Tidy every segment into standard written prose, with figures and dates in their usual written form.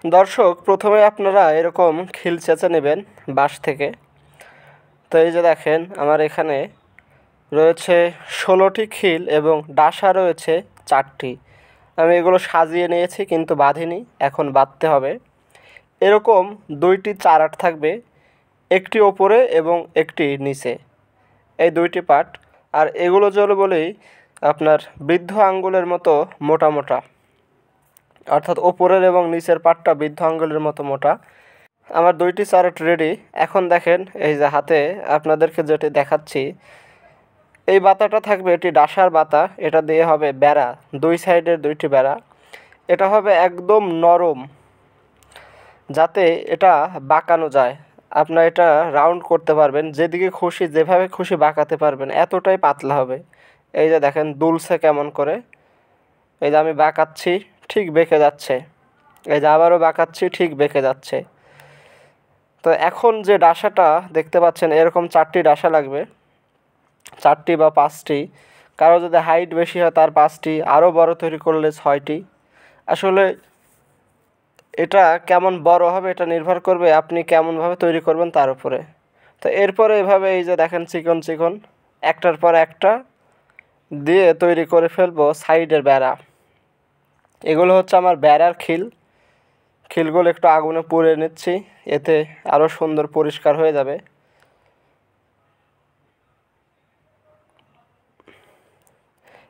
দর্শক, প্রথমে আপনারা এরকম খিল চেঁচে নেবেন বাঁশ থেকে। তো এই যে দেখেন, আমার এখানে রয়েছে 16টি খিল এবং ডাসা রয়েছে 4টি। আমি এগুলো সাজিয়ে নিয়েছি কিন্তু বাঁধিনি, এখন বাঁধতে হবে। এরকম 2টি চারাট থাকবে, একটি ওপরে এবং একটি নিচে, এই 2টি পার্ট। আর এগুলো জলে বলেই আপনার বৃদ্ধ আঙ্গুলের মতো মোটা মোটা, অর্থাৎ ওপরের এবং নিচের পার্টটা বৃদ্ধ আঙ্গুলের মতো মোটা। আমার 2টি চারাট রেডি। এখন দেখেন, এই যে হাতে আপনাদেরকে যেটি দেখাচ্ছি, এই বাতাটা থাকবে, এটি ডাসার বাতা। এটা দিয়ে হবে বেড়া, 2 সাইডের 2টি বেড়া। এটা হবে একদম নরম, যাতে এটা বাঁকানো যায়। আপনার এটা রাউন্ড করতে পারবেন, যেদিকে খুশি যেভাবে খুশি বাঁকাতে পারবেন, এতটাই পাতলা হবে। এই যে দেখেন দুলছে কেমন করে। এই যে আমি বাঁকাচ্ছি, ঠিক বেঁকে যাচ্ছে। এই যে আবারও বাঁকাচ্ছি, ঠিক বেঁকে যাচ্ছে। তো এখন যে ডাসাটা দেখতে পাচ্ছেন, এরকম 4টি ডাসা লাগবে, 4টি বা 5টি। কারো যদি হাইট বেশি হয় তার 5টি, আরও বড় তৈরি করলে 6টি। আসলে এটা কেমন বড় হবে এটা নির্ভর করবে আপনি কেমনভাবে তৈরি করবেন তার উপরে। তো এরপরে এভাবে এই যে দেখেন চিকন চিকন একটার পর একটা দিয়ে তৈরি করে ফেলবো সাইডের বেড়া। এগুলো হচ্ছে আমার বেড়ার খিল। খিলগুলো একটু আগুনে পুড়ে নিচ্ছি, এতে আরও সুন্দর পরিষ্কার হয়ে যাবে।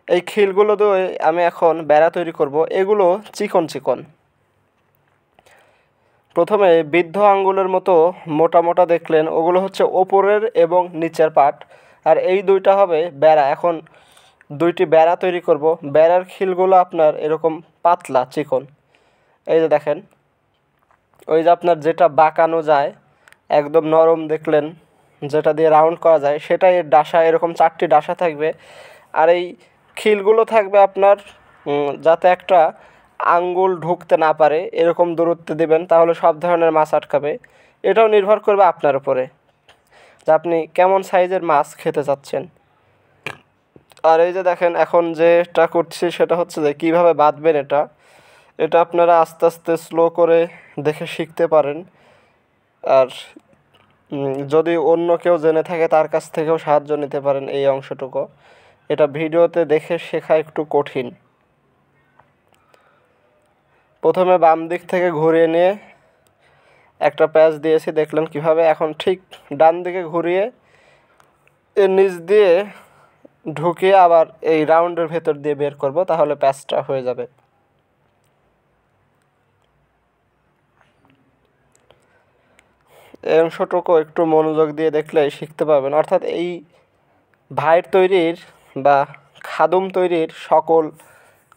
এই খিলগুলো দিয়ে আমি এখন বেড়া তৈরি করব। এগুলো চিকন চিকন, প্রথমে বৃদ্ধ আঙ্গুলের মতো মোটা মোটা দেখলেন, ওগুলো হচ্ছে ওপরের এবং নিচের পার্ট। আর এই 2টা হবে বেড়া। এখন 2টি বেড়া তৈরি করব। বেড়ার খিলগুলো আপনার এরকম পাতলা চিকন। এই যে দেখেন, ওই যে আপনার যেটা বাঁকানো যায়, একদম নরম দেখলেন, যেটা দিয়ে রাউন্ড করা যায়, সেটাই এর ডাসা। এরকম 4টি ডাসা থাকবে। আর এই খিলগুলো থাকবে আপনার যাতে একটা আঙ্গুল ঢুকতে না পারে এরকম দূরত্বে দিবেন, তাহলে সব ধরনের মাছ আটকাবে। এটাও নির্ভর করবে আপনার উপরে যে আপনি কেমন সাইজের মাছ খেতে চাচ্ছেন। আর এই যে দেখেন, এখন যেটা করছি সেটা হচ্ছে যে কীভাবে বাঁধবেন এটা। এটা আপনারা আস্তে আস্তে স্লো করে দেখে শিখতে পারেন। আর যদি অন্য কেউ জেনে থাকে তার কাছ থেকেও সাহায্য নিতে পারেন এই অংশটুকু। এটা ভিডিওতে দেখে শেখা একটু কঠিন। প্রথমে বাম দিক থেকে ঘুরিয়ে নিয়ে একটা প্যাচ দিয়েছি, দেখলেন কিভাবে। এখন ঠিক ডান দিকে ঘুরিয়ে এর নিচ দিয়ে ঢুকিয়ে আবার এই রাউন্ডের ভেতর দিয়ে বের করব, তাহলে প্যাচটা হয়ে যাবে। এই অংশটুকু একটু মনোযোগ দিয়ে দেখলে শিখতে পারবেন। অর্থাৎ এই ভাইর তৈরির বা খাদুম তৈরির সকল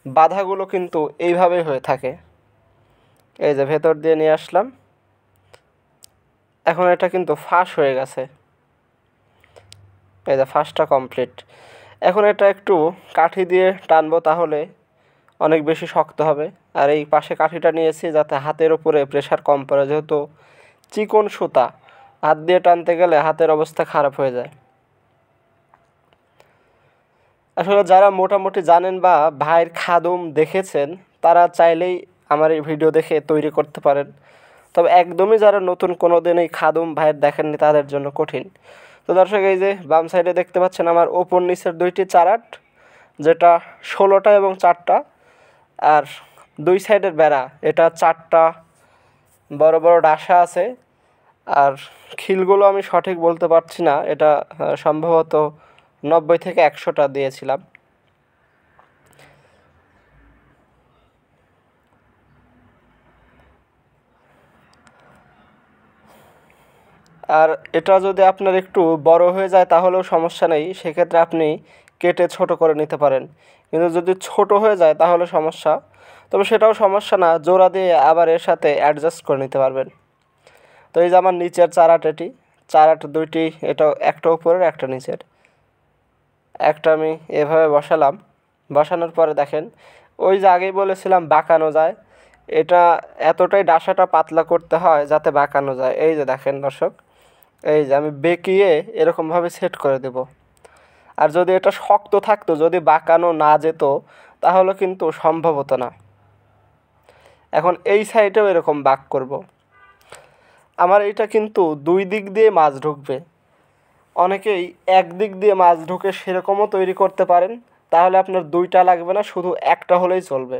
বাধাগুলো কিন্তু এইভাবেই হয়ে থাকে। এই যে ভেতর দিয়ে নিয়ে আসলাম, এখন এটা কিন্তু ফাঁস হয়ে গেছে। এই যে ফাঁসটা কমপ্লিট। এখন এটা একটু কাঠি দিয়ে টানবো, তাহলে অনেক বেশি শক্ত হবে। আর এই পাশে কাঠিটা নিয়েছি যাতে হাতের উপরে প্রেশার কম পড়ে, যেহেতু চিকন সুতা, হাত দিয়ে টানতে গেলে হাতের অবস্থা খারাপ হয়ে যায়। আসলে যারা মোটামুটি জানেন বা ভাইয়ের খাদুম দেখেছেন, তারা চাইলেই আমার এই ভিডিও দেখে তৈরি করতে পারেন। তবে একদমই যারা নতুন, কোনো দিন এই খাদুম ভাইয়ের দেখেননি, তাদের জন্য কঠিন। তো দর্শক, এই যে বাম সাইডে দেখতে পাচ্ছেন আমার ওপর নিচের 2টি চারাট, যেটা 16টা এবং 4টা। আর 2 সাইডের বেড়া, এটা 4টা বড় বড় ডাসা আছে। আর খিলগুলো আমি সঠিক বলতে পারছি না, এটা সম্ভবত 90 থেকে 100টা দিয়েছিলাম। আর এটা যদি আপনার একটু বড় হয়ে যায় তাহলেও সমস্যা নেই, সেক্ষেত্রে আপনি কেটে ছোট করে নিতে পারেন। কিন্তু যদি ছোট হয়ে যায় তাহলে সমস্যা। তবে সেটাও সমস্যা না, জোড়া দিয়ে আবার এর সাথে অ্যাডজাস্ট করে নিতে পারবেন। তো এই যে আমার নিচের চারাট, এটি চারাট 2টি, এটা একটা উপরের একটা নিচের। একটা আমি এভাবে বসালাম। বসানোর পরে দেখেন, ওই যে আগেই বলেছিলাম বাঁকানো যায়, এটা এতটাই ডাসাটা পাতলা করতে হয় যাতে বাঁকানো যায়। এই যে দেখেন দর্শক, এই যে আমি বেঁকিয়ে এরকমভাবে সেট করে দেব। আর যদি এটা শক্ত থাকতো, যদি বাঁকানো না যেত, তাহলে কিন্তু সম্ভব হতো না। এখন এই সাইডেও এরকম বাঁক করব। আমার এটা কিন্তু 2 দিক দিয়ে মাছ ঢুকবে। অনেকেই এক দিক দিয়ে মাছ ঢুকে সেরকমও তৈরি করতে পারেন, তাহলে আপনার 2টা লাগবে না, শুধু একটা হলেই চলবে।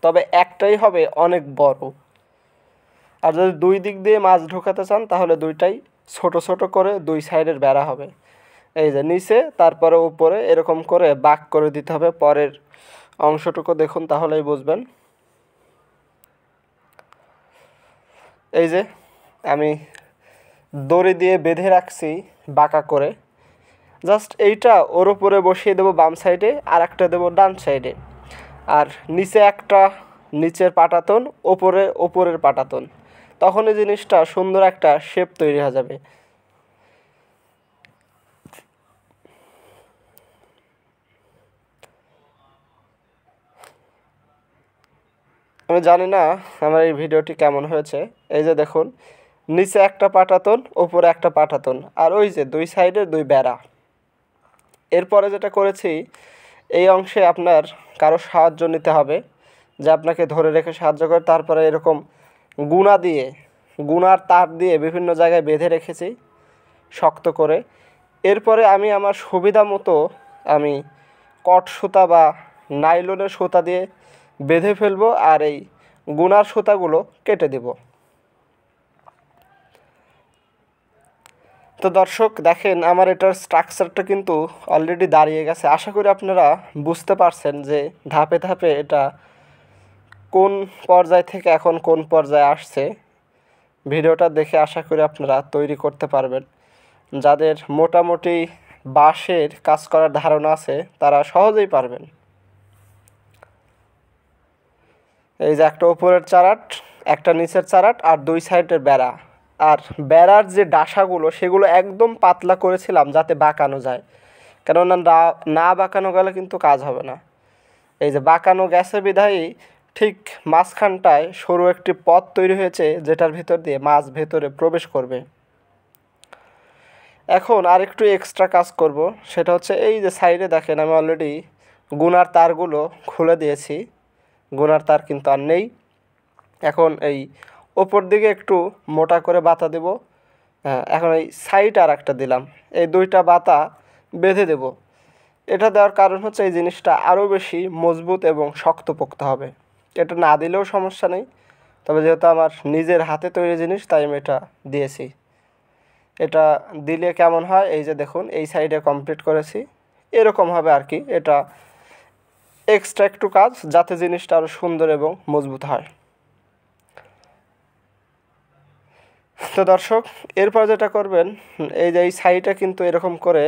তবে একটাই হবে অনেক বড়। আর যদি 2 দিক দিয়ে মাছ ঢোকাতে চান তাহলে 2টাই ছোট ছোট করে 2 সাইডের বেড়া হবে। এই যে নিচে তারপরে উপরে এরকম করে বাঁক করে দিতে হবে। পরের অংশটুকু দেখুন, তাহলেই বুঝবেন। এই যে আমি দড়ি দিয়ে বেঁধে রাখছি বাঁকা করে, জাস্ট এইটা ওর উপরে বসিয়ে দেবো বাম সাইডে, আর একটা দেবো ডান সাইডে। আর নিচে একটা নিচের পাটাতন, ওপরের পাটাতন, তখন এই জিনিসটা সুন্দর একটা শেপ তৈরি হয়ে যাবে। আমি জানি না আমার এই ভিডিওটি কেমন হয়েছে। এই যে দেখুন, নিচে একটা পাটাতন, ওপরে একটা পাটাতন, আর ওই যে 2 সাইডের 2 বেড়া। এরপরে যেটা করেছি, এই অংশে আপনার কারো সাহায্য নিতে হবে, যে আপনাকে ধরে রেখে সাহায্য করে। তারপরে এরকম গুনার তার দিয়ে বিভিন্ন জায়গায় বেঁধে রেখেছি শক্ত করে। এরপরে আমি আমার সুবিধা মতো আমি কট সুতা বা নাইলনের সুতা দিয়ে বেঁধে ফেলবো, আর এই গুনার সুতাগুলো কেটে দেব। তো দর্শক দেখেন, আমার এটার স্ট্রাকচারটা কিন্তু অলরেডি দাঁড়িয়ে গেছে। আশা করি আপনারা বুঝতে পারছেন যে ধাপে ধাপে এটা কোন পর্যায় থেকে এখন কোন পর্যায়ে আসছে। ভিডিওটা দেখে আশা করি আপনারা তৈরি করতে পারবেন। যাদের মোটামুটি বাঁশের কাজ করার ধারণা আছে তারা সহজেই পারবেন। এই যে একটা উপরের চারাট, একটা নিচের চারাট, আর 2 সাইডের বেড়া। আর বেড়ার যে ডাসাগুলো সেগুলো একদম পাতলা করেছিলাম যাতে বাঁকানো যায়, কেননা না বাঁকানো গেলে কিন্তু কাজ হবে না। এই যে বাঁকানো গেছে বিধায়ী ঠিক মাঝখানটায় সরু একটি পথ তৈরি হয়েছে, যেটার ভিতর দিয়ে মাছ ভেতরে প্রবেশ করবে। এখন আর একটু এক্সট্রা কাজ করব, সেটা হচ্ছে এই যে সাইডে দেখেন আমি অলরেডি গুনার তারগুলো খুলে দিয়েছি। গুনার তার কিন্তু আর নেই। এখন এই ওপর দিকে একটু মোটা করে বাতা দেব। হ্যাঁ, এখন এই সাইড আর একটা দিলাম, এই 2টা বাতা বেঁধে দেব। এটা দেওয়ার কারণ হচ্ছে এই জিনিসটা আরও বেশি মজবুত এবং শক্তপোক্ত হবে। এটা না দিলেও সমস্যা নেই, তবে যেহেতু আমার নিজের হাতে তৈরি জিনিস তাই আমি এটা দিয়েছি। এটা দিলে কেমন হয়, এই যে দেখুন এই সাইডে কমপ্লিট করেছি, এরকম হবে আর কি। এটা এক্সট্রা একটু কাজ যাতে জিনিসটা আরও সুন্দর এবং মজবুত হয়। তো দর্শক, এরপর যেটা করবেন, এই যে এই সাইডটা কিন্তু এরকম করে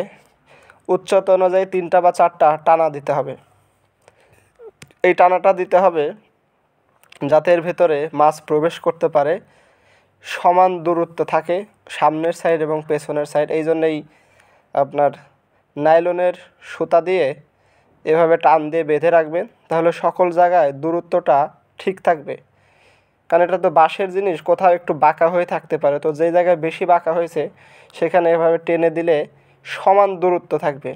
উচ্চতা অনুযায়ী 3টা বা 4টা টানা দিতে হবে। এই টানাটা দিতে হবে যাতে এর ভেতরে মাছ প্রবেশ করতে পারে, সমান দূরত্ব থাকে সামনের সাইড এবং পেছনের সাইড। এই জন্যই আপনার নাইলনের সুতা দিয়ে এভাবে টান দিয়ে বেঁধে রাখবেন, তাহলে সকল জায়গায় দূরত্বটা ঠিক থাকবে। কারণ এটা তো বাঁশের জিনিস, কোথাও একটু বাঁকা হয়ে থাকতে পারে, তো যেই জায়গায় বেশি বাঁকা হয়েছে সেখানে এভাবে টেনে দিলে সমান দূরত্ব থাকবে।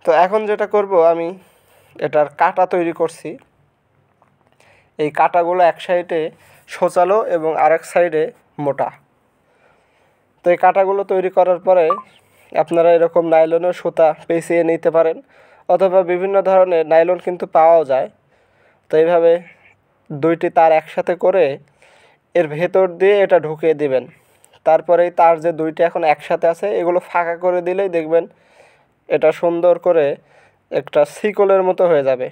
তো এখন যেটা করব, আমি এটার কাটা তৈরি করছি। এই কাটাগুলো এক সাইডে সোচালো এবং আরেক সাইডে মোটা। তো এই কাটাগুলো তৈরি করার পরে আপনারা এরকম নাইলনের সুতা পেঁচিয়ে নিতে পারেন, অথবা বিভিন্ন ধরনের নাইলন কিন্তু পাওয়াও যায়। তো এইভাবে 2টি তার একসাথে করে এর ভেতর দিয়ে এটা ঢুকিয়ে দিবেন। তারপরেই তার যে 2টি এখন একসাথে আছে এগুলো ফাঁকা করে দিলেই দেখবেন এটা সুন্দর করে একটা শিকলের মতো হয়ে যাবে,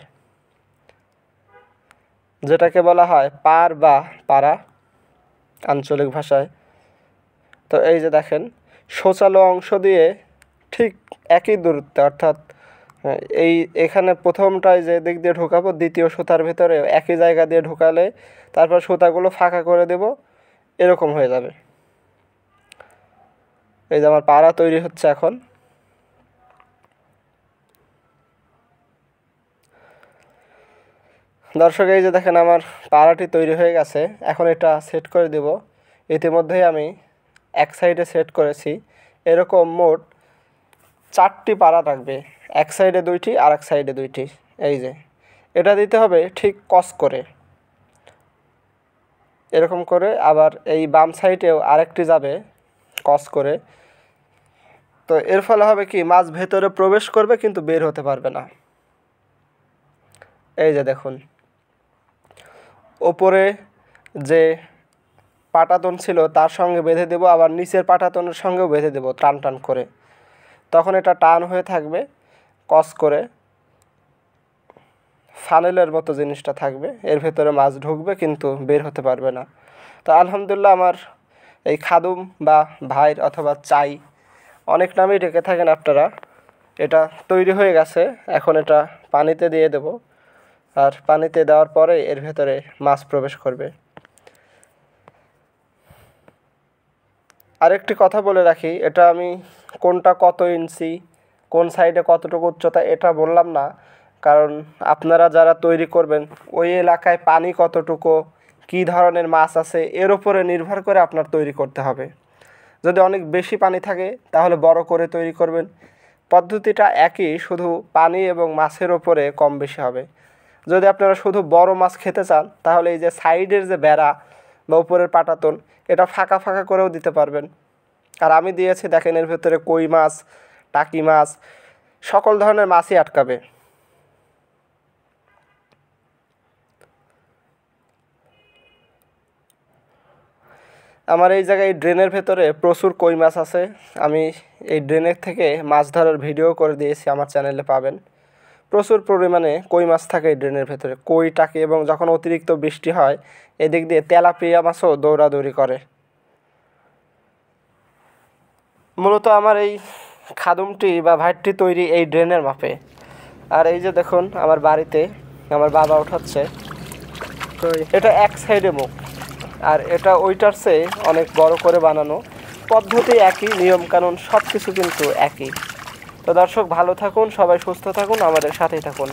যেটাকে বলা হয় পার বা পাড়া আঞ্চলিক ভাষায়। তো এই যে দেখেন, সোচালো অংশ দিয়ে ঠিক একই দূরত্বে, অর্থাৎ এখানে প্রথমটায় যে দিক দিয়ে ঢোকাবো দ্বিতীয় সুতার ভেতরে একই জায়গা দিয়ে ঢোকালে তারপর সুতাগুলো ফাঁকা করে দেব, এরকম হয়ে যাবে। এই যে আমার পাড়া তৈরি হচ্ছে এখন। দর্শক, এই যে দেখেন আমার পাড়াটি তৈরি হয়ে গেছে। এখন এটা সেট করে দেব। ইতিমধ্যেই আমি এক সাইডে সেট করেছি। এরকম মোট 4টি পাড়া থাকবে, এক সাইডে 2টি আর এক সাইডে 2টি। এই যে এটা দিতে হবে ঠিক কস করে, এরকম করে। আবার এই বাম সাইডেও আরেকটি যাবে কস করে। তো এর ফলে হবে কি, মাছ ভেতরে প্রবেশ করবে কিন্তু বের হতে পারবে না। এই যে দেখুন, ওপরে যে পাটাতন ছিল তার সঙ্গে বেঁধে দেব, আবার নিচের পাটাতনের সঙ্গেও বেঁধে দেব টান টান করে। তখন এটা টান হয়ে থাকবে কস করে, ফানেলের মতো জিনিসটা থাকবে, এর ভেতরে মাছ ঢুকবে কিন্তু বের হতে পারবে না। তো আলহামদুলিল্লাহ আমার এই খাদুম বা ভাইর অথবা চাই, অনেক নামেই ডেকে থাকেন আপনারা, এটা তৈরি হয়ে গেছে। এখন এটা পানিতে দিয়ে দেব, আর পানিতে দেওয়ার পরে এর ভেতরে মাছ প্রবেশ করবে। আরেকটি কথা বলে রাখি, এটা আমি কোনটা কত ইঞ্চি, কোন সাইডে কতটুকু উচ্চতা এটা বললাম না, কারণ আপনারা যারা তৈরি করবেন ওই এলাকায় পানি কতটুকু, কী ধরনের মাছ আছে, এর উপরে নির্ভর করে আপনার তৈরি করতে হবে। যদি অনেক বেশি পানি থাকে তাহলে বড় করে তৈরি করবেন। পদ্ধতিটা একই, শুধু পানি এবং মাছের ওপরে কম বেশি হবে। যদি আপনারা শুধু বড় মাছ খেতে চান তাহলে এই যে সাইডের যে বেড়া বা উপরের পাটাতন, এটা ফাঁকা ফাঁকা করেও দিতে পারবেন। আর আমি দিয়েছি দেখেন, এর ভেতরে কই মাছ, টাকি মাছ, সকল ধরনের মাছই আটকাবে। আমার এই জায়গায় ড্রেনের ভেতরে প্রচুর কই মাছ আছে। আমি এই ড্রেনের থেকে মাছ ধরার ভিডিও করে দিয়েছি, আমার চ্যানেলে পাবেন। প্রচুর পরিমাণে কই মাছ থাকে এই ড্রেনের ভেতরে, কই, টাকি, এবং যখন অতিরিক্ত বৃষ্টি হয় এদিক দিয়ে তেলাপিয়া মাছও দৌড়াদৌড়ি করে। মূলত আমার এই খাদুমটি বা ভাইটটি তৈরি এই ড্রেনের মাপে। আর এই যে দেখুন আমার বাড়িতে আমার বাবা উঠাচ্ছে, তো এটা এক সাইডে মুখ, আর এটা ওইটার চেয়ে অনেক বড় করে বানানো। পদ্ধতি একই, নিয়মকানুন সব কিছু কিন্তু একই। তো দর্শক, ভালো থাকুন, সবাই সুস্থ থাকুন, আমাদের সাথেই থাকুন।